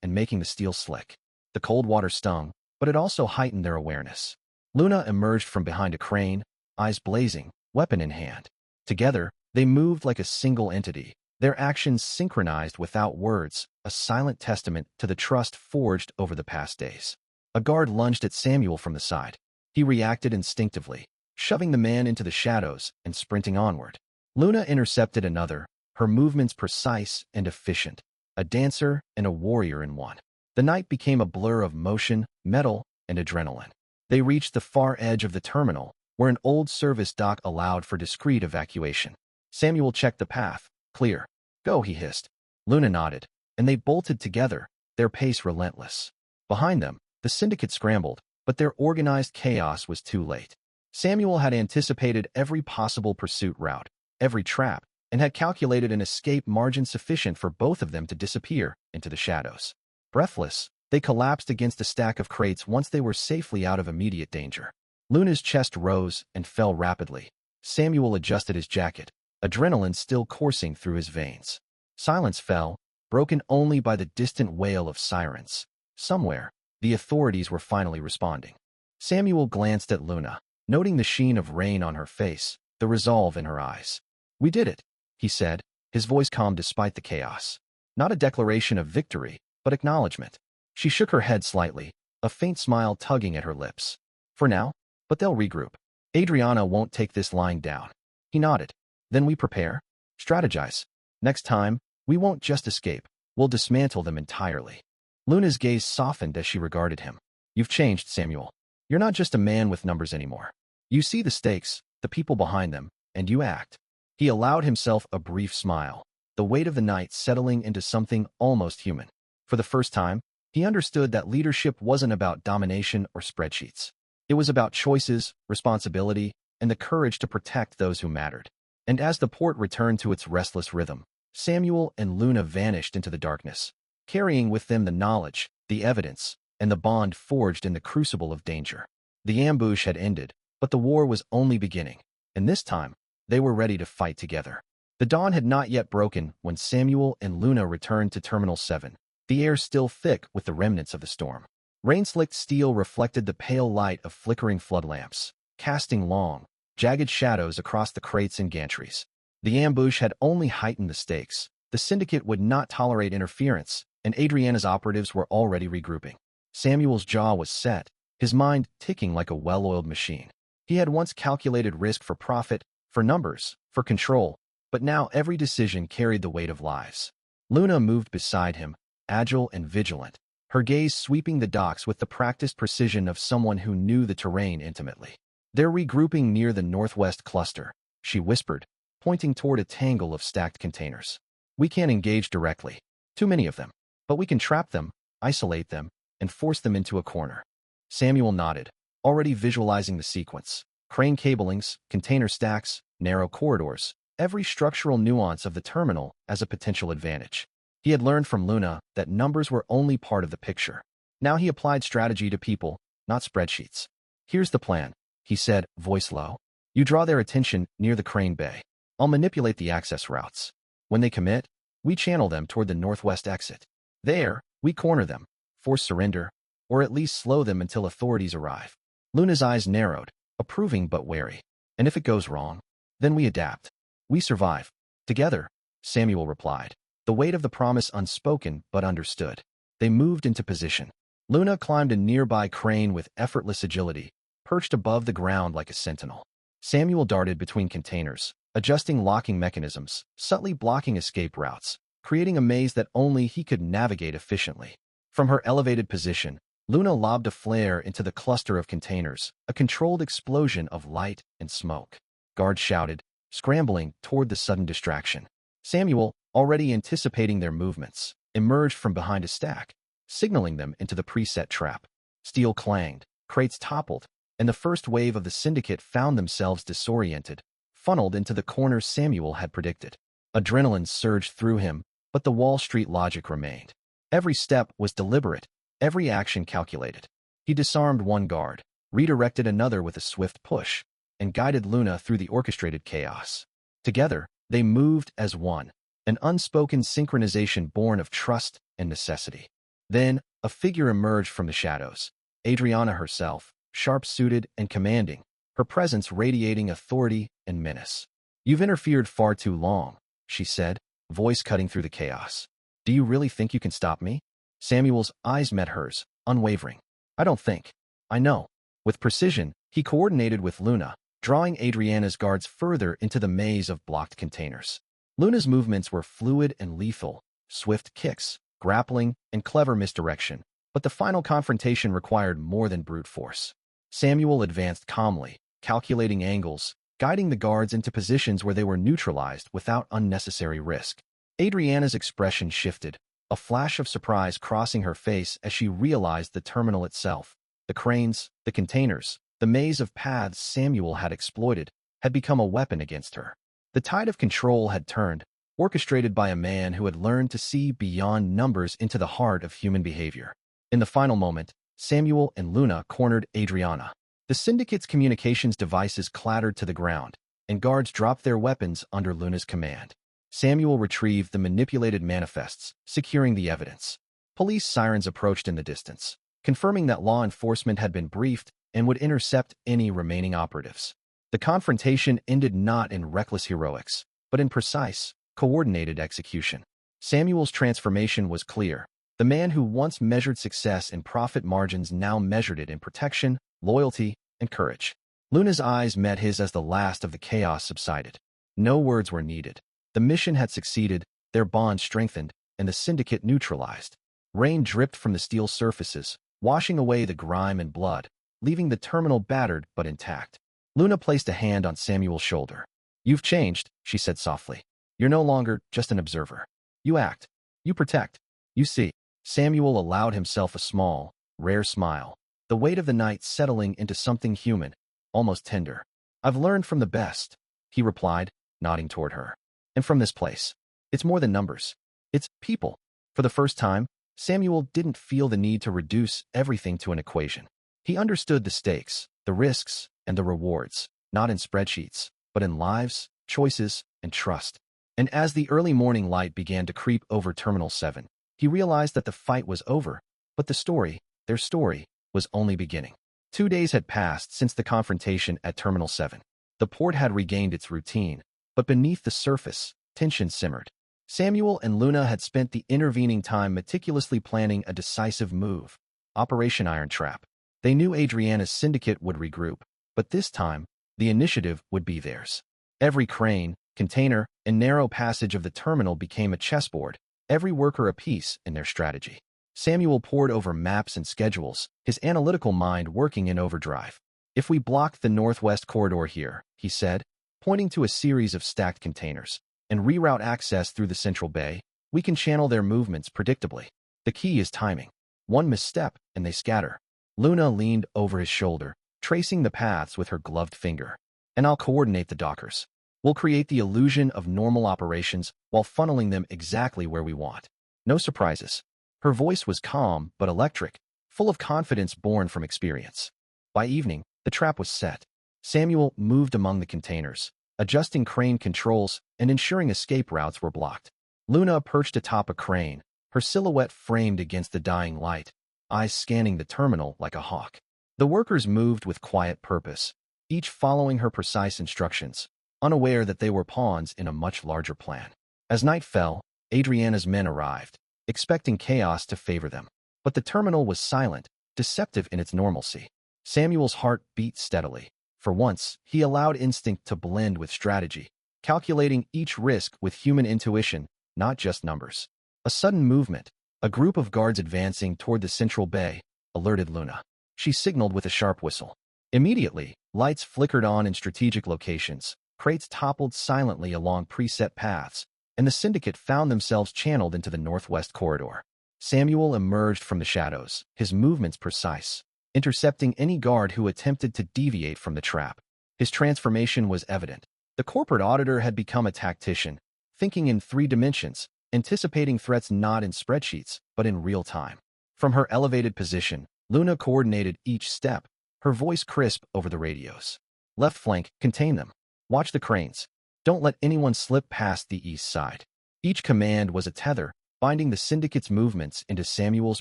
and making the steel slick. The cold water stung, but it also heightened their awareness. Luna emerged from behind a crane, eyes blazing, weapon in hand. Together, they They moved like a single entity, their actions synchronized without words, a silent testament to the trust forged over the past days. A guard lunged at Samuel from the side. He reacted instinctively, shoving the man into the shadows and sprinting onward. Luna intercepted another, her movements precise and efficient, a dancer and a warrior in one. The night became a blur of motion, metal, and adrenaline. They reached the far edge of the terminal, where an old service dock allowed for discreet evacuation. Samuel checked the path. Clear. Go, he hissed. Luna nodded, and they bolted together, their pace relentless. Behind them, the syndicate scrambled, but their organized chaos was too late. Samuel had anticipated every possible pursuit route, every trap, and had calculated an escape margin sufficient for both of them to disappear into the shadows. Breathless, they collapsed against a stack of crates once they were safely out of immediate danger. Luna's chest rose and fell rapidly. Samuel adjusted his jacket, adrenaline still coursing through his veins. Silence fell, broken only by the distant wail of sirens. Somewhere, the authorities were finally responding. Samuel glanced at Luna, noting the sheen of rain on her face, the resolve in her eyes. "We did it," he said, his voice calm despite the chaos. Not a declaration of victory, but acknowledgement. She shook her head slightly, a faint smile tugging at her lips. "For now, but they'll regroup. Adriana won't take this lying down." He nodded. "Then we prepare? Strategize. Next time, we won't just escape, we'll dismantle them entirely." Luna's gaze softened as she regarded him. "You've changed, Samuel. You're not just a man with numbers anymore. You see the stakes, the people behind them, and you act." He allowed himself a brief smile, the weight of the night settling into something almost human. For the first time, he understood that leadership wasn't about domination or spreadsheets. It was about choices, responsibility, and the courage to protect those who mattered. And as the port returned to its restless rhythm, Samuel and Luna vanished into the darkness, carrying with them the knowledge, the evidence, and the bond forged in the crucible of danger. The ambush had ended, but the war was only beginning, and this time, they were ready to fight together. The dawn had not yet broken when Samuel and Luna returned to Terminal 7, the air still thick with the remnants of the storm. Rain-slicked steel reflected the pale light of flickering flood lamps, casting long, jagged shadows across the crates and gantries. The ambush had only heightened the stakes. The syndicate would not tolerate interference, and Adriana's operatives were already regrouping. Samuel's jaw was set, his mind ticking like a well-oiled machine. He had once calculated risk for profit, for numbers, for control, but now every decision carried the weight of lives. Luna moved beside him, agile and vigilant, her gaze sweeping the docks with the practiced precision of someone who knew the terrain intimately. "They're regrouping near the northwest cluster," she whispered, pointing toward a tangle of stacked containers. "We can't engage directly, too many of them, but we can trap them, isolate them, and force them into a corner." Samuel nodded, already visualizing the sequence. Crane cablings, container stacks, narrow corridors, every structural nuance of the terminal as a potential advantage. He had learned from Luna that numbers were only part of the picture. Now he applied strategy to people, not spreadsheets. "Here's the plan," he said, voice low. "You draw their attention near the crane bay. I'll manipulate the access routes. When they commit, we channel them toward the northwest exit. There, we corner them, force surrender, or at least slow them until authorities arrive." Luna's eyes narrowed, approving but wary. "And if it goes wrong, then we adapt. We survive. Together," Samuel replied, the weight of the promise unspoken but understood. They moved into position. Luna climbed a nearby crane with effortless agility, perched above the ground like a sentinel. Samuel darted between containers, adjusting locking mechanisms, subtly blocking escape routes, creating a maze that only he could navigate efficiently. From her elevated position, Luna lobbed a flare into the cluster of containers, a controlled explosion of light and smoke. Guards shouted, scrambling toward the sudden distraction. Samuel, already anticipating their movements, emerged from behind a stack, signaling them into the preset trap. Steel clanged, crates toppled, and the first wave of the syndicate found themselves disoriented, funneled into the corner Samuel had predicted. Adrenaline surged through him, but the Wall Street logic remained. Every step was deliberate, every action calculated. He disarmed one guard, redirected another with a swift push, and guided Luna through the orchestrated chaos. Together, they moved as one, an unspoken synchronization born of trust and necessity. Then, a figure emerged from the shadows. Adriana herself, sharp-suited and commanding, her presence radiating authority and menace. You've interfered far too long, she said, voice cutting through the chaos. Do you really think you can stop me? Samuel's eyes met hers, unwavering. I don't think. I know. With precision, he coordinated with Luna, drawing Adriana's guards further into the maze of blocked containers. Luna's movements were fluid and lethal, swift kicks, grappling, and clever misdirection, but the final confrontation required more than brute force. Samuel advanced calmly, calculating angles, guiding the guards into positions where they were neutralized without unnecessary risk. Adriana's expression shifted, a flash of surprise crossing her face as she realized the terminal itself. The cranes, the containers, the maze of paths Samuel had exploited had become a weapon against her. The tide of control had turned, orchestrated by a man who had learned to see beyond numbers into the heart of human behavior. In the final moment, Samuel and Luna cornered Adriana. The syndicate's communications devices clattered to the ground, and guards dropped their weapons under Luna's command. Samuel retrieved the manipulated manifests, securing the evidence. Police sirens approached in the distance, confirming that law enforcement had been briefed and would intercept any remaining operatives. The confrontation ended not in reckless heroics, but in precise, coordinated execution. Samuel's transformation was clear. The man who once measured success in profit margins now measured it in protection, loyalty, and courage. Luna's eyes met his as the last of the chaos subsided. No words were needed. The mission had succeeded, their bond strengthened, and the syndicate neutralized. Rain dripped from the steel surfaces, washing away the grime and blood, leaving the terminal battered but intact. Luna placed a hand on Samuel's shoulder. You've changed, she said softly. You're no longer just an observer. You act. You protect. You see. Samuel allowed himself a small, rare smile, the weight of the night settling into something human, almost tender. I've learned from the best, he replied, nodding toward her. And from this place. It's more than numbers. It's people. For the first time, Samuel didn't feel the need to reduce everything to an equation. He understood the stakes, the risks, and the rewards, not in spreadsheets, but in lives, choices, and trust. And as the early morning light began to creep over Terminal 7, he realized that the fight was over, but the story, their story, was only beginning. 2 days had passed since the confrontation at Terminal 7. The port had regained its routine, but beneath the surface, tension simmered. Samuel and Luna had spent the intervening time meticulously planning a decisive move, Operation Iron Trap. They knew Adriana's syndicate would regroup, but this time, the initiative would be theirs. Every crane, container, and narrow passage of the terminal became a chessboard, every worker a piece in their strategy. Samuel pored over maps and schedules, his analytical mind working in overdrive. If we block the northwest corridor here, he said, pointing to a series of stacked containers, and reroute access through the central bay, we can channel their movements predictably. The key is timing. One misstep, and they scatter. Luna leaned over his shoulder, tracing the paths with her gloved finger. And I'll coordinate the dockers. We'll create the illusion of normal operations while funneling them exactly where we want. No surprises. Her voice was calm but electric, full of confidence born from experience. By evening, the trap was set. Samuel moved among the containers, adjusting crane controls and ensuring escape routes were blocked. Luna perched atop a crane, her silhouette framed against the dying light, eyes scanning the terminal like a hawk. The workers moved with quiet purpose, each following her precise instructions, unaware that they were pawns in a much larger plan. As night fell, Adriana's men arrived, expecting chaos to favor them. But the terminal was silent, deceptive in its normalcy. Samuel's heart beat steadily. For once, he allowed instinct to blend with strategy, calculating each risk with human intuition, not just numbers. A sudden movement, a group of guards advancing toward the central bay, alerted Luna. She signaled with a sharp whistle. Immediately, lights flickered on in strategic locations, crates toppled silently along preset paths, and the syndicate found themselves channeled into the northwest corridor. Samuel emerged from the shadows, his movements precise, intercepting any guard who attempted to deviate from the trap. His transformation was evident. The corporate auditor had become a tactician, thinking in 3 dimensions, anticipating threats not in spreadsheets, but in real time. From her elevated position, Luna coordinated each step, her voice crisp over the radios. Left flank, contain them. Watch the cranes. Don't let anyone slip past the east side. Each command was a tether, binding the syndicate's movements into Samuel's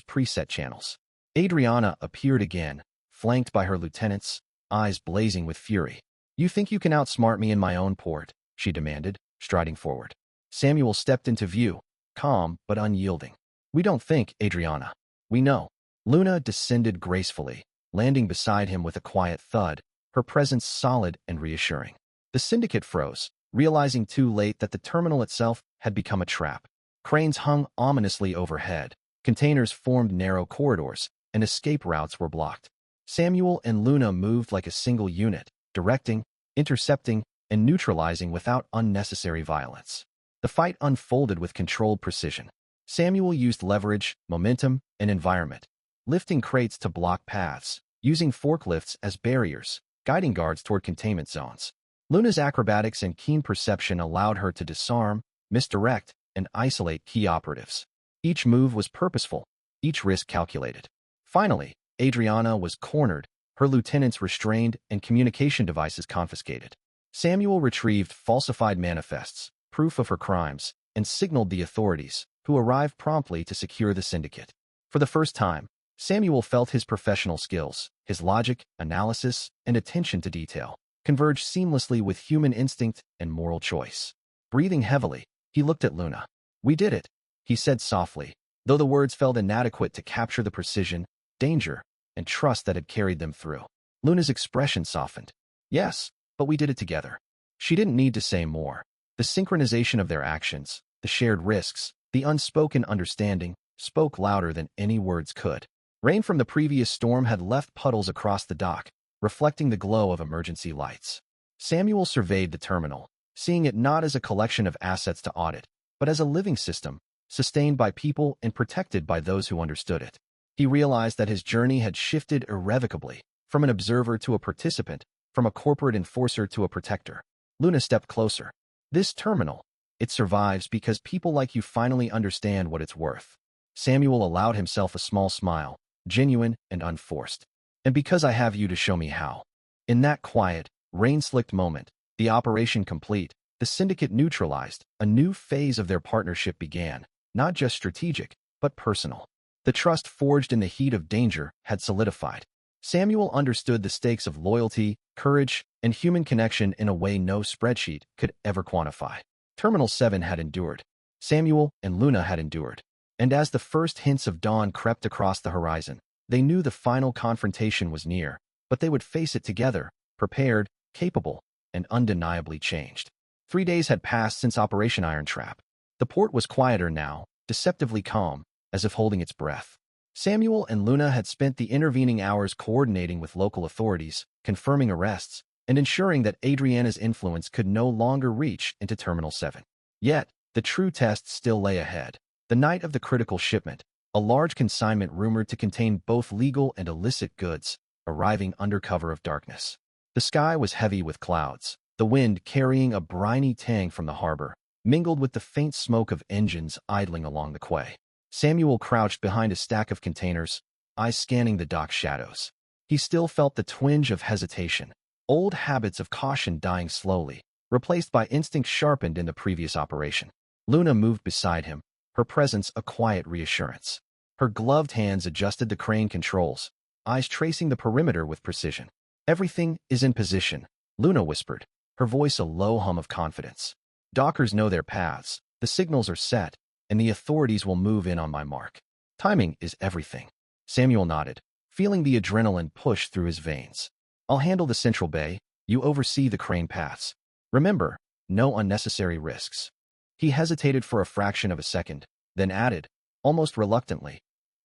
preset channels. Adriana appeared again, flanked by her lieutenants, eyes blazing with fury. You think you can outsmart me in my own port? she demanded, striding forward. Samuel stepped into view, calm but unyielding. We don't think, Adriana. We know. Luna descended gracefully, landing beside him with a quiet thud, her presence solid and reassuring. The syndicate froze, realizing too late that the terminal itself had become a trap. Cranes hung ominously overhead, containers formed narrow corridors, and escape routes were blocked. Samuel and Luna moved like a single unit, directing, intercepting, and neutralizing without unnecessary violence. The fight unfolded with controlled precision. Samuel used leverage, momentum, and environment, lifting crates to block paths, using forklifts as barriers, guiding guards toward containment zones. Luna's acrobatics and keen perception allowed her to disarm, misdirect, and isolate key operatives. Each move was purposeful, each risk calculated. Finally, Adriana was cornered, her lieutenants restrained, and communication devices confiscated. Samuel retrieved falsified manifests, proof of her crimes, and signaled the authorities, who arrived promptly to secure the syndicate. For the first time, Samuel felt his professional skills, his logic, analysis, and attention to detail, converge seamlessly with human instinct and moral choice. Breathing heavily, he looked at Luna. We did it, he said softly, though the words felt inadequate to capture the precision, danger, and trust that had carried them through. Luna's expression softened. Yes, but we did it together. She didn't need to say more. The synchronization of their actions, the shared risks, the unspoken understanding, spoke louder than any words could. Rain from the previous storm had left puddles across the dock, reflecting the glow of emergency lights. Samuel surveyed the terminal, seeing it not as a collection of assets to audit, but as a living system, sustained by people and protected by those who understood it. He realized that his journey had shifted irrevocably, from an observer to a participant, from a corporate enforcer to a protector. Luna stepped closer. This terminal, it survives because people like you finally understand what it's worth. Samuel allowed himself a small smile, genuine and unforced. And because I have you to show me how. In that quiet, rain-slicked moment, the operation complete, the syndicate neutralized, a new phase of their partnership began, not just strategic, but personal. The trust forged in the heat of danger had solidified. Samuel understood the stakes of loyalty, courage, and human connection in a way no spreadsheet could ever quantify. Terminal 7 had endured. Samuel and Luna had endured. And as the first hints of dawn crept across the horizon, they knew the final confrontation was near, but they would face it together, prepared, capable, and undeniably changed. 3 days had passed since Operation Iron Trap. The port was quieter now, deceptively calm, as if holding its breath. Samuel and Luna had spent the intervening hours coordinating with local authorities, confirming arrests, and ensuring that Adriana's influence could no longer reach into Terminal 7. Yet, the true test still lay ahead. The night of the critical shipment, a large consignment rumored to contain both legal and illicit goods, arriving under cover of darkness. The sky was heavy with clouds, the wind carrying a briny tang from the harbor, mingled with the faint smoke of engines idling along the quay. Samuel crouched behind a stack of containers, eyes scanning the dock shadows. He still felt the twinge of hesitation, old habits of caution dying slowly, replaced by instincts sharpened in the previous operation. Luna moved beside him, her presence a quiet reassurance. Her gloved hands adjusted the crane controls, eyes tracing the perimeter with precision. Everything is in position, Luna whispered, her voice a low hum of confidence. Dockers know their paths, the signals are set, and the authorities will move in on my mark. Timing is everything. Samuel nodded, feeling the adrenaline push through his veins. I'll handle the central bay, you oversee the crane paths. Remember, no unnecessary risks. He hesitated for a fraction of a second, then added, almost reluctantly,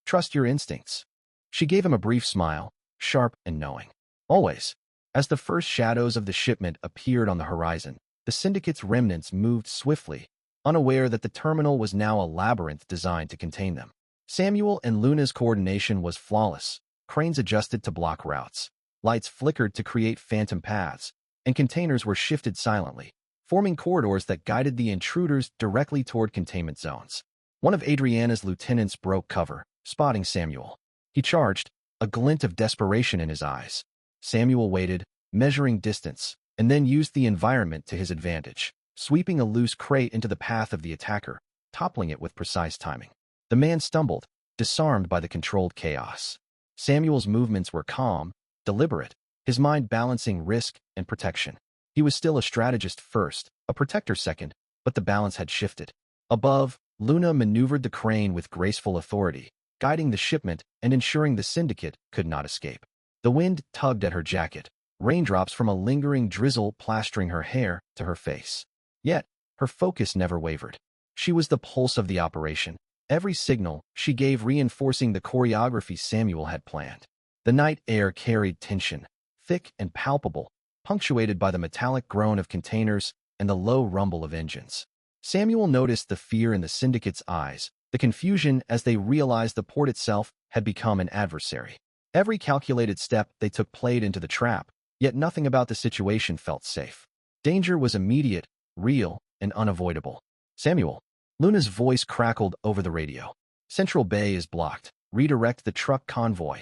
trust your instincts. She gave him a brief smile, sharp and knowing. Always. As the first shadows of the shipment appeared on the horizon, the syndicate's remnants moved swiftly, unaware that the terminal was now a labyrinth designed to contain them. Samuel and Luna's coordination was flawless. Cranes adjusted to block routes. Lights flickered to create phantom paths, and containers were shifted silently, forming corridors that guided the intruders directly toward containment zones. One of Adriana's lieutenants broke cover, spotting Samuel. He charged, a glint of desperation in his eyes. Samuel waited, measuring distance, and then used the environment to his advantage, sweeping a loose crate into the path of the attacker, toppling it with precise timing. The man stumbled, disarmed by the controlled chaos. Samuel's movements were calm, deliberate, his mind balancing risk and protection. He was still a strategist first, a protector second, but the balance had shifted. Above, Luna maneuvered the crane with graceful authority, guiding the shipment and ensuring the syndicate could not escape. The wind tugged at her jacket, raindrops from a lingering drizzle plastering her hair to her face. Yet, her focus never wavered. She was the pulse of the operation. Every signal she gave reinforcing the choreography Samuel had planned. The night air carried tension, thick and palpable, punctuated by the metallic groan of containers and the low rumble of engines. Samuel noticed the fear in the syndicate's eyes, the confusion as they realized the port itself had become an adversary. Every calculated step they took played into the trap, yet nothing about the situation felt safe. Danger was immediate, real, and unavoidable. Samuel. Luna's voice crackled over the radio. Central Bay is blocked. Redirect the truck convoy.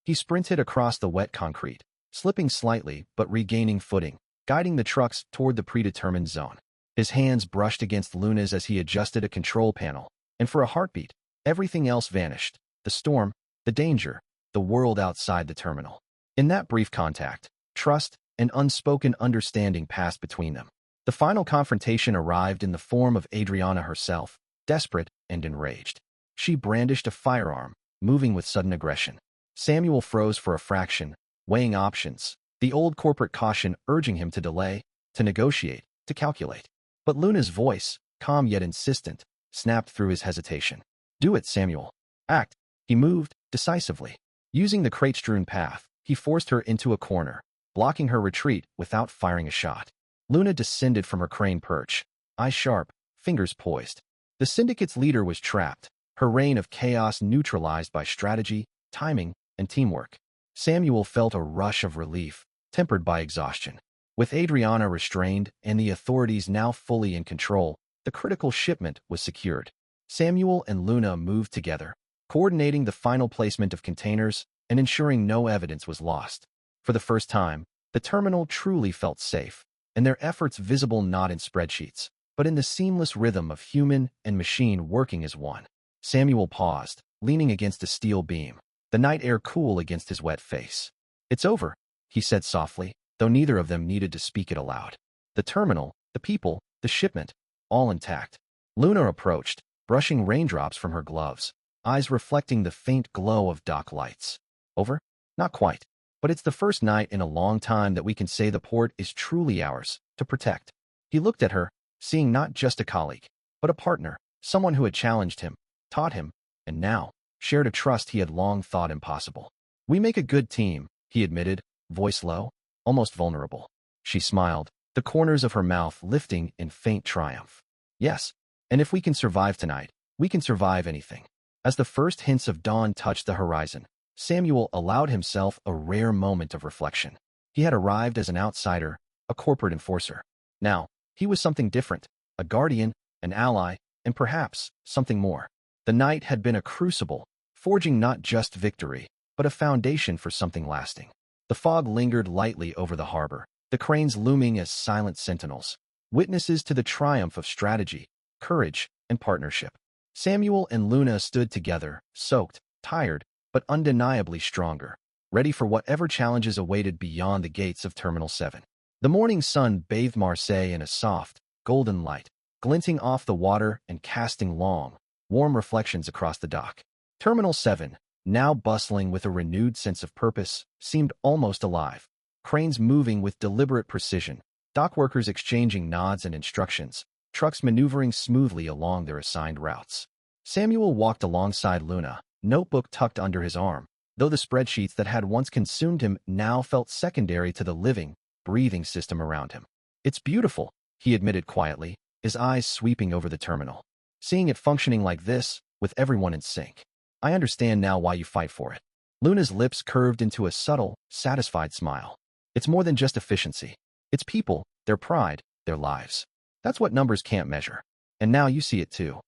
He sprinted across the wet concrete, slipping slightly but regaining footing, guiding the trucks toward the predetermined zone. His hands brushed against Luna's as he adjusted a control panel, and for a heartbeat, everything else vanished. The storm, the danger, the world outside the terminal. In that brief contact, trust and unspoken understanding passed between them. The final confrontation arrived in the form of Adriana herself, desperate and enraged. She brandished a firearm, moving with sudden aggression. Samuel froze for a fraction, weighing options, the old corporate caution urging him to delay, to negotiate, to calculate. But Luna's voice, calm yet insistent, snapped through his hesitation. Do it, Samuel. Act. He moved, decisively. Using the crate-strewn path, he forced her into a corner, blocking her retreat without firing a shot. Luna descended from her crane perch, eyes sharp, fingers poised. The syndicate's leader was trapped, her reign of chaos neutralized by strategy, timing, and teamwork. Samuel felt a rush of relief, tempered by exhaustion. With Adriana restrained and the authorities now fully in control, the critical shipment was secured. Samuel and Luna moved together, coordinating the final placement of containers and ensuring no evidence was lost. For the first time, the terminal truly felt safe, and their efforts visible not in spreadsheets, but in the seamless rhythm of human and machine working as one. Samuel paused, leaning against a steel beam, the night air cool against his wet face. It's over, he said softly, though neither of them needed to speak it aloud. The terminal, the people, the shipment, all intact. Luna approached, brushing raindrops from her gloves, eyes reflecting the faint glow of dock lights. Over? Not quite. But it's the first night in a long time that we can say the port is truly ours, to protect. He looked at her, seeing not just a colleague, but a partner, someone who had challenged him, taught him, and now shared a trust he had long thought impossible. We make a good team, he admitted, voice low, almost vulnerable. She smiled, the corners of her mouth lifting in faint triumph. Yes, and if we can survive tonight, we can survive anything. As the first hints of dawn touched the horizon, Samuel allowed himself a rare moment of reflection. He had arrived as an outsider, a corporate enforcer. Now, he was something different, a guardian, an ally, and perhaps something more. The night had been a crucible, forging not just victory, but a foundation for something lasting. The fog lingered lightly over the harbor, the cranes looming as silent sentinels, witnesses to the triumph of strategy, courage, and partnership. Samuel and Luna stood together, soaked, tired, but undeniably stronger, ready for whatever challenges awaited beyond the gates of Terminal 7. The morning sun bathed Marseille in a soft, golden light, glinting off the water and casting long, warm reflections across the dock. Terminal 7, now bustling with a renewed sense of purpose, seemed almost alive. Cranes moving with deliberate precision, dockworkers exchanging nods and instructions, trucks maneuvering smoothly along their assigned routes. Samuel walked alongside Luna, notebook tucked under his arm, though the spreadsheets that had once consumed him now felt secondary to the living, breathing system around him. It's beautiful, he admitted quietly, his eyes sweeping over the terminal. Seeing it functioning like this, with everyone in sync. I understand now why you fight for it. Luna's lips curved into a subtle, satisfied smile. It's more than just efficiency. It's people, their pride, their lives. That's what numbers can't measure. And now you see it too.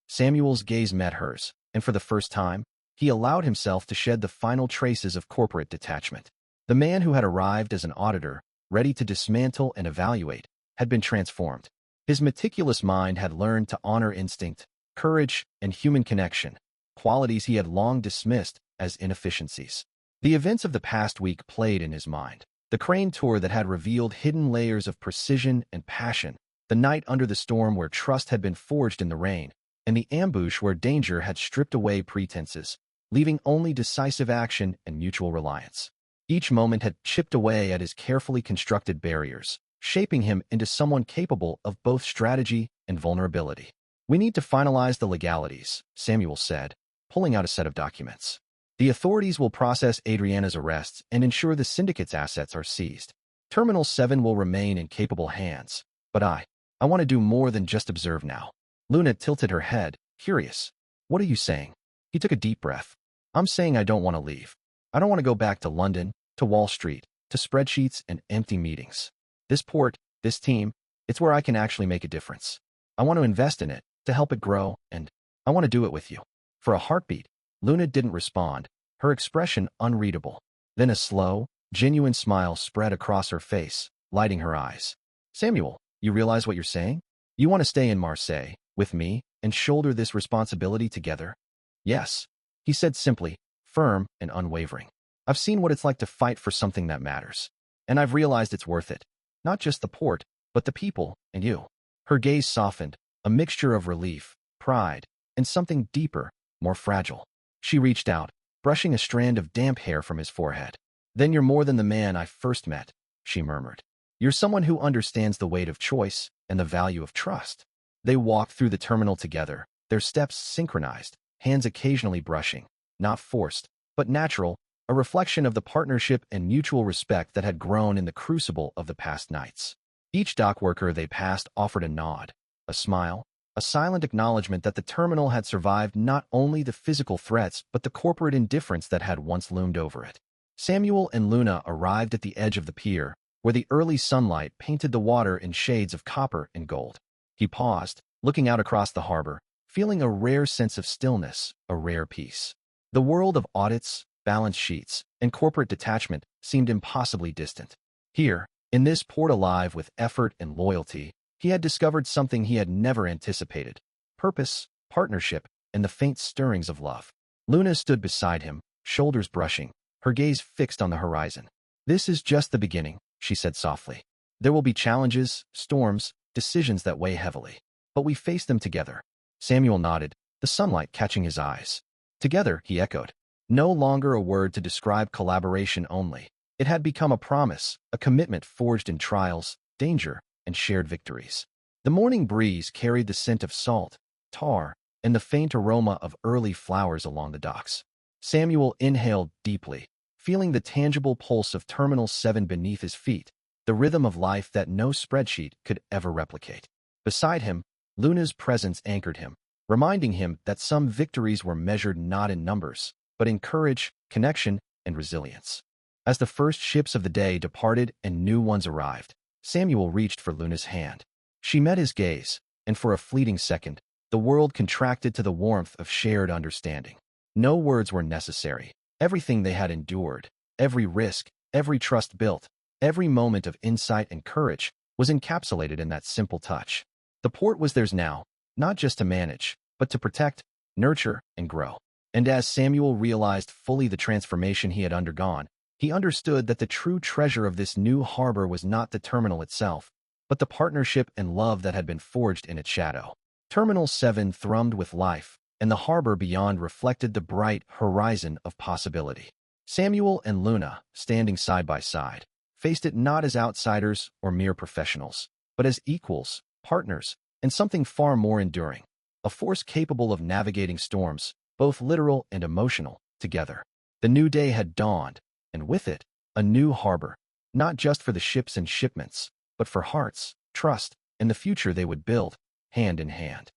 Samuel's gaze met hers, and for the first time, he allowed himself to shed the final traces of corporate detachment. The man who had arrived as an auditor, ready to dismantle and evaluate, had been transformed. His meticulous mind had learned to honor instinct, courage, and human connection, qualities he had long dismissed as inefficiencies. The events of the past week played in his mind, The crane tour that had revealed hidden layers of precision and passion, the night under the storm where trust had been forged in the rain, and the ambush where danger had stripped away pretenses, leaving only decisive action and mutual reliance. Each moment had chipped away at his carefully constructed barriers, shaping him into someone capable of both strategy and vulnerability. "We need to finalize the legalities," Samuel said, pulling out a set of documents. "The authorities will process Adriana's arrests and ensure the syndicate's assets are seized. Terminal 7 will remain in capable hands. But I want to do more than just observe now." Luna tilted her head, curious. "What are you saying?" He took a deep breath. "I'm saying I don't want to leave. I don't want to go back to London, to Wall Street, to spreadsheets and empty meetings. This port, this team, it's where I can actually make a difference. I want to invest in it, to help it grow, and I want to do it with you." For a heartbeat, Luna didn't respond, her expression unreadable. Then a slow, genuine smile spread across her face, lighting her eyes. "Samuel, you realize what you're saying? You want to stay in Marseille, with me, and shoulder this responsibility together?" "Yes," he said simply, firm and unwavering. "I've seen what it's like to fight for something that matters. And I've realized it's worth it. Not just the port, but the people, and you." Her gaze softened, a mixture of relief, pride, and something deeper, more fragile. She reached out, brushing a strand of damp hair from his forehead. "Then you're more than the man I first met," she murmured. "You're someone who understands the weight of choice and the value of trust." They walked through the terminal together, their steps synchronized, hands occasionally brushing, not forced, but natural, a reflection of the partnership and mutual respect that had grown in the crucible of the past nights. Each dockworker they passed offered a nod, a smile, a silent acknowledgement that the terminal had survived not only the physical threats but the corporate indifference that had once loomed over it. Samuel and Luna arrived at the edge of the pier, where the early sunlight painted the water in shades of copper and gold. He paused, looking out across the harbor, feeling a rare sense of stillness, a rare peace. The world of audits, balance sheets, and corporate detachment seemed impossibly distant. Here, in this port alive with effort and loyalty, he had discovered something he had never anticipated: purpose, partnership, and the faint stirrings of love. Luna stood beside him, shoulders brushing, her gaze fixed on the horizon. "This is just the beginning," she said softly. "There will be challenges, storms, decisions that weigh heavily. But we face them together." Samuel nodded, the sunlight catching his eyes. "Together," he echoed. No longer a word to describe collaboration only. It had become a promise, a commitment forged in trials, danger, and shared victories. The morning breeze carried the scent of salt, tar, and the faint aroma of early flowers along the docks. Samuel inhaled deeply, feeling the tangible pulse of Terminal 7 beneath his feet, the rhythm of life that no spreadsheet could ever replicate. Beside him, Luna's presence anchored him, reminding him that some victories were measured not in numbers, but in courage, connection, and resilience. As the first ships of the day departed and new ones arrived, Samuel reached for Luna's hand. She met his gaze, and for a fleeting second, the world contracted to the warmth of shared understanding. No words were necessary. Everything they had endured, every risk, every trust built, every moment of insight and courage was encapsulated in that simple touch. The port was theirs now, not just to manage, but to protect, nurture, and grow. And as Samuel realized fully the transformation he had undergone, he understood that the true treasure of this new harbor was not the terminal itself, but the partnership and love that had been forged in its shadow. Terminal 7 thrummed with life, and the harbor beyond reflected the bright horizon of possibility. Samuel and Luna, standing side by side, faced it not as outsiders or mere professionals, but as equals, partners, and something far more enduring, a force capable of navigating storms, both literal and emotional, together. The new day had dawned, and with it, a new harbor, not just for the ships and shipments, but for hearts, trust, and the future they would build, hand in hand.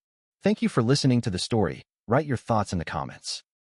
Thank you for listening to the story. Write your thoughts in the comments.